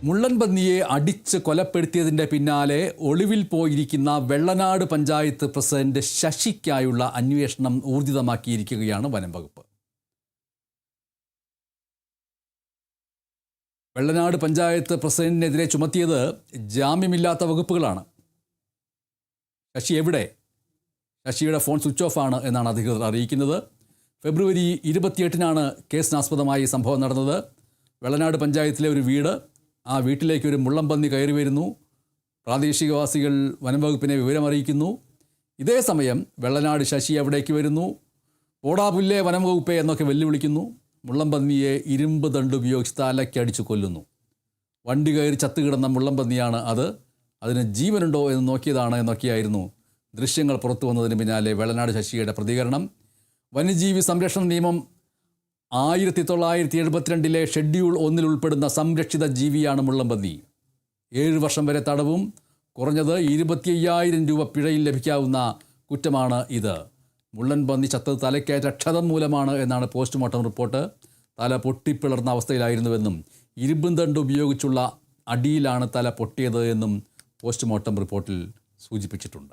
മുള്ളൻ പന്നിയെ അടിച്ച് കൊലപ്പെടുത്തിയതിൻ്റെ പിന്നാലെ ഒളിവിൽ പോയിരിക്കുന്ന വെള്ളനാട് പഞ്ചായത്ത് പ്രസിഡന്റ് ശശിക്കായുള്ള അന്വേഷണം ഊർജിതമാക്കിയിരിക്കുകയാണ് വനം വകുപ്പ്. വെള്ളനാട് പഞ്ചായത്ത് പ്രസിഡന്റിനെതിരെ ചുമത്തിയത് ജാമ്യമില്ലാത്ത വകുപ്പുകളാണ്. ശശി എവിടെ? ശശിയുടെ ഫോൺ സ്വിച്ച് ഓഫ് ആണ് എന്നാണ് അധികൃതർ അറിയിക്കുന്നത്. ഫെബ്രുവരി 28-നാണ് കേസിനാസ്പദമായി സംഭവം നടന്നത്. വെള്ളനാട് പഞ്ചായത്തിലെ ഒരു വീട്, ആ വീട്ടിലേക്ക് ഒരു മുള്ളംപന്നി കയറി വരുന്നു. പ്രാദേശികവാസികൾ വനംവകുപ്പിനെ വിവരമറിയിക്കുന്നു. ഇതേ സമയം വെള്ളനാട് ശശി അവിടേക്ക് വരുന്നു. ഓടാപുല്ലേ വനംവകുപ്പെ എന്നൊക്കെ വെല്ലുവിളിക്കുന്നു. മുള്ളംപന്നിയെ ഇരുമ്പ് ദണ്ട് ഉപയോഗിച്ച് തലയ്ക്കടിച്ചു കൊല്ലുന്നു. വണ്ടി കയറി ചത്തുകിടന്ന മുള്ളംപന്നിയാണ് അത്. അതിന് ജീവനുണ്ടോ എന്ന് നോക്കിയതാണ് എന്നൊക്കെയായിരുന്നു ദൃശ്യങ്ങൾ പുറത്തു വന്നതിന് പിന്നാലെ വെള്ളനാട് ശശിയുടെ പ്രതികരണം. വന്യജീവി സംരക്ഷണ നിയമം 1972 ഷെഡ്യൂൾ 1 ഉൾപ്പെടുന്ന സംരക്ഷിത ജീവിയാണ് മുള്ളംപന്നി. 7 വർഷം വരെ തടവും കുറഞ്ഞത് 25,000 രൂപ പിഴയിൽ ലഭിക്കാവുന്ന കുറ്റമാണ് ഇത്. മുള്ളൻപന്നി ചത്തത് തലയ്ക്കേറ്റ ക്ഷതം മൂലമാണ് എന്നാണ് പോസ്റ്റ്മോർട്ടം റിപ്പോർട്ട്. തല പൊട്ടിപ്പിളർന്ന അവസ്ഥയിലായിരുന്നുവെന്നും ഇരുമ്പും ദണ്ട് ഉപയോഗിച്ചുള്ള അടിയിലാണ് തല പൊട്ടിയത് എന്നും പോസ്റ്റ്മോർട്ടം റിപ്പോർട്ടിൽ സൂചിപ്പിച്ചിട്ടുണ്ട്.